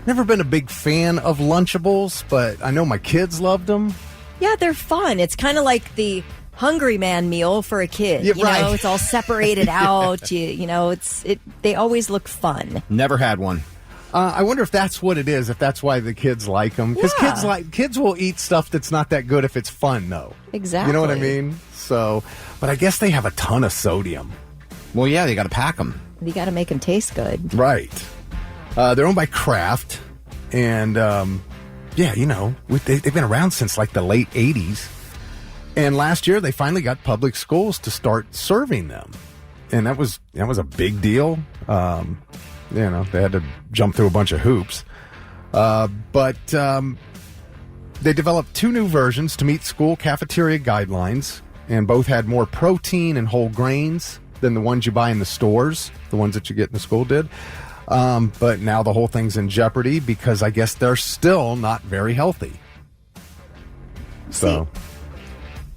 Never been a big fan of Lunchables, but I know my kids loved them. Yeah, they're fun. It's kind of like the Hungry Man meal for a kid. Yeah, you right. know, it's all separated out. You know, they always look fun. Never had one. I wonder if that's what it is, if that's why the kids like them. Because kids will eat stuff that's not that good if it's fun, though. Exactly. You know what I mean? So, but I guess they have a ton of sodium. Well, yeah, you got to pack them. You got to make them taste good. Right. They're owned by Kraft, and you know, they've been around since like the late 80s. And last year, they finally got public schools to start serving them, and that was a big deal. You know, they had to jump through a bunch of hoops, but they developed 2 new versions to meet school cafeteria guidelines, and both had more protein and whole grains than the ones you buy in the stores, the ones that you get in the school did. But now the whole thing's in jeopardy because I guess they're still not very healthy. So,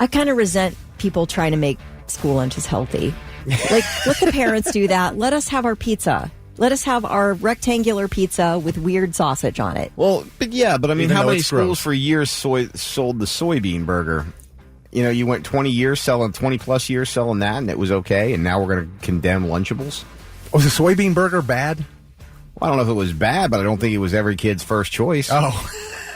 I kind of resent people trying to make school lunches healthy. Like, let the parents do that. Let us have our pizza. Let us have our rectangular pizza with weird sausage on it. Well, but I mean, Even how though many it's schools gross. for years sold the soybean burger? You know, you went 20 plus years selling that, and it was okay, and now we're going to condemn Lunchables? was the soybean burger bad? Well, I don't know if it was bad, but I don't think it was every kid's first choice. Oh.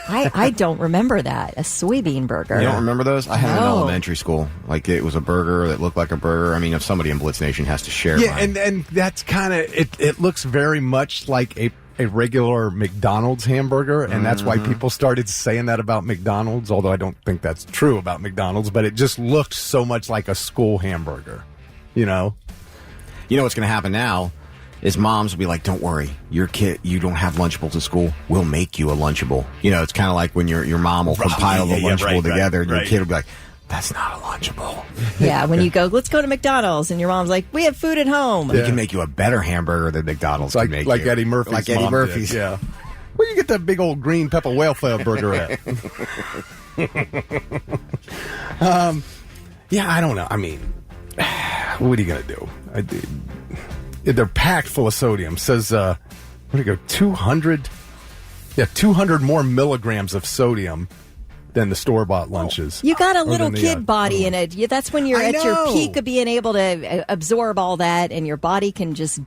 I don't remember that. A soybean burger. You don't remember those? I had it in No. elementary school. Like, it was a burger that looked like a burger. I mean, if somebody in Blitz Nation has to share Yeah, mine. and that's kind of it looks very much like a regular McDonald's hamburger, and that's why people started saying that about McDonald's, although I don't think that's true about McDonald's, but it just looked so much like a school hamburger, you know? You know what's going to happen now is moms will be like, don't worry, your kid, you don't have Lunchables at school, we'll make you a Lunchable. You know, it's kind of like when your mom will compile the Lunchable together, and your kid will be like, that's not a Lunchable. Yeah, when you go, let's go to McDonald's, and your mom's like, we have food at home. We can make you a better hamburger than McDonald's can make like you. Eddie Murphy's Like Eddie mom Murphy's. did, yeah. Where you get that big old green pepper welfare burger at? Yeah, I don't know. I mean, what are you going to do? They're packed full of sodium. Says, what do you go, 200? Yeah, 200 more milligrams of sodium than the store-bought lunches. You got a Or little than the, kid body in it. That's when you're I at your know. peak of being able to absorb all that, and your body can just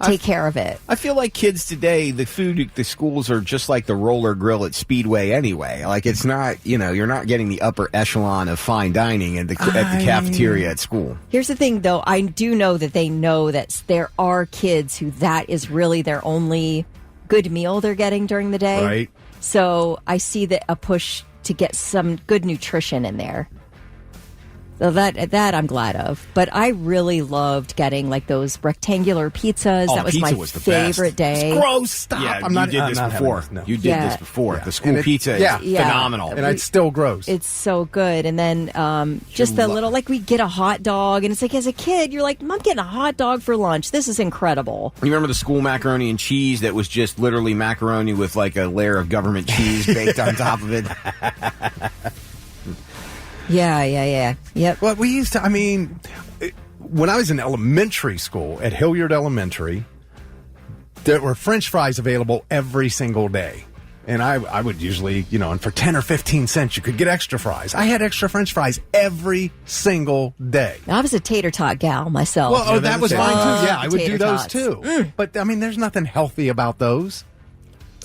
take care of it. I feel like kids today, the food at the schools are just like the roller grill at Speedway anyway. Like, it's not, you know, you're not getting the upper echelon of fine dining at the cafeteria at school. Here's the thing, though. I do know that they know that there are kids who that is really their only good meal they're getting during the day. Right. So I see that a push to get some good nutrition in there. So that I'm glad of. But I really loved getting like those rectangular pizzas. Oh, that was pizza my was the favorite best. day. It's gross. Stop. Yeah, I'm not, you did I'm this not before. having this, no. You did Yeah. this before. Yeah. The school And it- pizza yeah. is Yeah. phenomenal. And it's still gross. It's so good. And then just the little, like, we get a hot dog, and it's like, as a kid, you're like, I'm getting a hot dog for lunch. This is incredible. You remember the school macaroni and cheese that was just literally macaroni with like a layer of government cheese baked on top of it? Yeah. Yep. Well, we used to, I mean, when I was in elementary school at Hilliard Elementary, there were French fries available every single day. And I would usually, you know, and for 10 or 15 cents, you could get extra fries. I had extra French fries every single day. I was a tater tot gal myself. Well, that was fine too. Yeah, I would do Tater those tots. too. But, I mean, there's nothing healthy about those.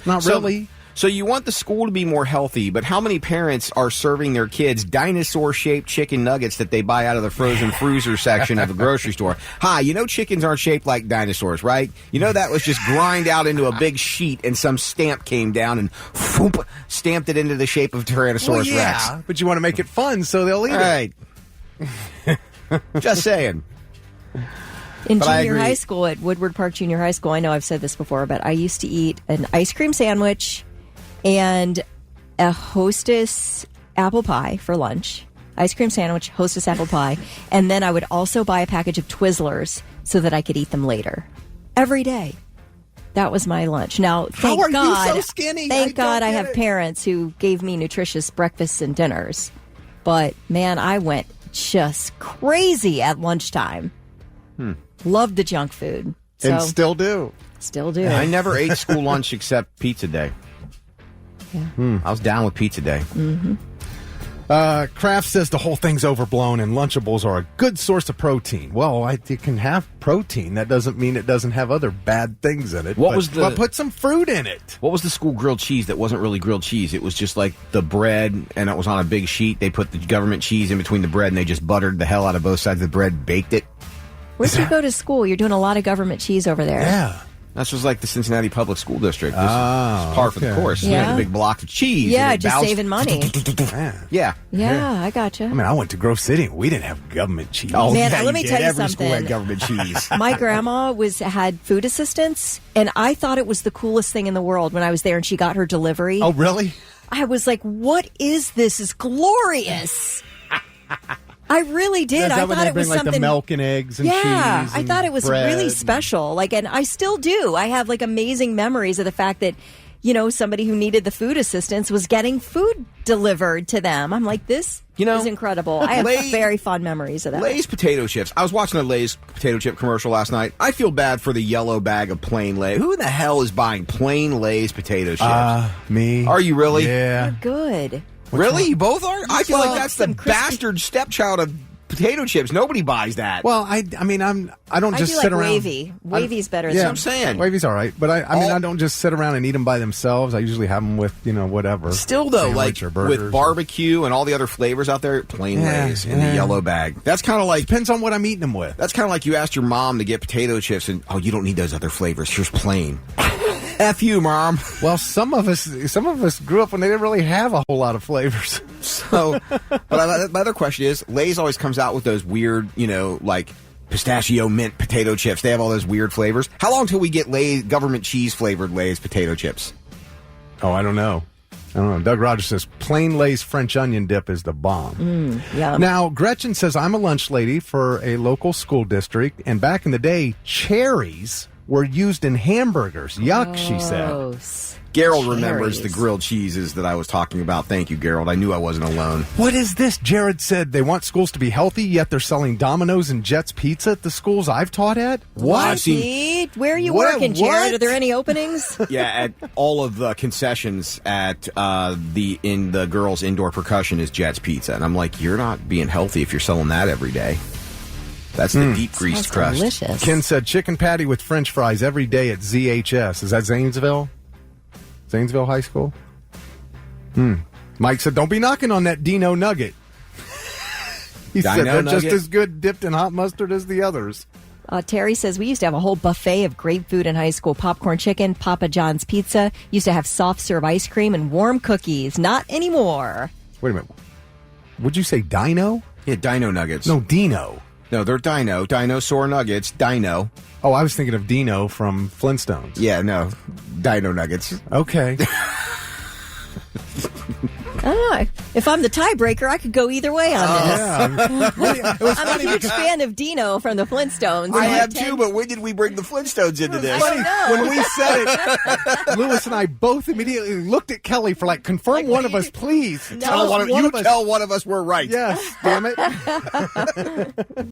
Not really. So you want the school to be more healthy, but how many parents are serving their kids dinosaur-shaped chicken nuggets that they buy out of the frozen freezer section of the grocery store? Hi, you know chickens aren't shaped like dinosaurs, right? You know that was just grind out into a big sheet and some stamp came down and whoop, stamped it into the shape of Tyrannosaurus Rex. But you want to make it fun so they'll eat All right. Just saying. In But I junior agree. high school, at Woodward Park Junior High School, I know I've said this before, but I used to eat an ice cream sandwich and a Hostess apple pie for lunch. Ice cream sandwich, Hostess apple pie. And then I would also buy a package of Twizzlers so that I could eat them later. Every day. That was my lunch. Now, thank How are you God, so skinny? Thank I God don't I get have it. parents who gave me nutritious breakfasts and dinners. But, man, I went just crazy at lunchtime. Loved the junk food. So, And still do. Still do. I never ate school lunch except pizza day. Yeah. I was down with pizza day. Mm-hmm. Kraft says the whole thing's overblown and Lunchables are a good source of protein. Well, it can have protein. That doesn't mean it doesn't have other bad things in it. But put some fruit in it. What was the school grilled cheese that wasn't really grilled cheese? It was just like the bread, and it was on a big sheet. They put the government cheese in between the bread, and they just buttered the hell out of both sides of the bread, baked it. Where'd you go to school? You're doing a lot of government cheese over there. Yeah. That's just like the Cincinnati Public School District. This is par for the course. Yeah. The big block of cheese. Yeah, just saving money. Yeah. Yeah, I gotcha. I mean, I went to Grove City and we didn't have government cheese. Oh, Man, yeah, let me tell you Every something. school had government cheese. My grandma had food assistants, and I thought it was the coolest thing in the world when I was there and she got her delivery. Oh, really? I was like, what is this? It's glorious. I really did. I thought it was like something. the milk and eggs and cheese. Yeah, I and thought it was bread. really special. And I still do. I have amazing memories of the fact that, somebody who needed the food assistance was getting food delivered to them. I'm like, this is incredible. I have very fond memories of that. Lay's potato chips. I was watching a Lay's potato chip commercial last night. I feel bad for the yellow bag of plain Lay's. Who the hell is buying plain Lay's potato chips? Me. Are you really? Yeah. They're good. Really? You both are? I feel like that's the some crispy- bastard stepchild of potato chips. Nobody buys that. Well, I don't I just do sit like around. wavy. Wavy's better. Yeah, than I'm saying. Wavy's all right, but I don't just sit around and eat them by themselves. I usually have them with whatever. Still though, sandwich or burgers with barbecue and all the other flavors out there, plain Lay's in the yellow bag. That's kind of like Depends on what I'm eating them with. That's kind of like you asked your mom to get potato chips, and you don't need those other flavors. Here's plain. F you, Mom. Well, some of us grew up when they didn't really have a whole lot of flavors. So, but my other question is, Lay's always comes out with those weird, like pistachio mint potato chips. They have all those weird flavors. How long till we get Lay's government cheese flavored Lay's potato chips? Oh, I don't know. Doug Rogers says plain Lay's French onion dip is the bomb. Yum. Now, Gretchen says, I'm a lunch lady for a local school district, and back in the day, cherries were used in hamburgers. Yuck, she said. Gross. Gerald Cherries. remembers the grilled cheeses that I was talking about. Thank you, Gerald. I knew I wasn't alone. What is this? Jared said they want schools to be healthy, yet they're selling Domino's and Jets Pizza at the schools I've taught at? What? I've seen- Where are you What? working, Jared? What? Are there any openings? Yeah, at all of the concessions at in the girls' indoor percussion is Jets Pizza, and I'm like, you're not being healthy if you're selling that every day. That's the deep greased Sounds crust. delicious. Ken said chicken patty with French fries every day at ZHS. Is that Zanesville? Zanesville High School? Mike said, don't be knocking on that Dino nugget. He said Dino they're just nugget? as good dipped in hot mustard as the others. Terry says, we used to have a whole buffet of great food in high school. Popcorn chicken, Papa John's pizza. Used to have soft serve ice cream and warm cookies. Not anymore. Wait a minute. Would you say Dino? Yeah, Dino Nuggets. No, Dino. No, they're Dino. Dinosaur Nuggets. Dino. Oh, I was thinking of Dino from Flintstones. Yeah, no. Dino Nuggets. Okay. I don't know. If I'm the tiebreaker, I could go either way on this. Yeah. It was I'm funny a huge because fan of Dino from the Flintstones. I and have tend- too, but when did we bring the Flintstones into this? I don't know. when we said it, Lewis and I both immediately looked at Kelly for confirm one of us, please. No. Tell one of us we're right. Yes, damn it.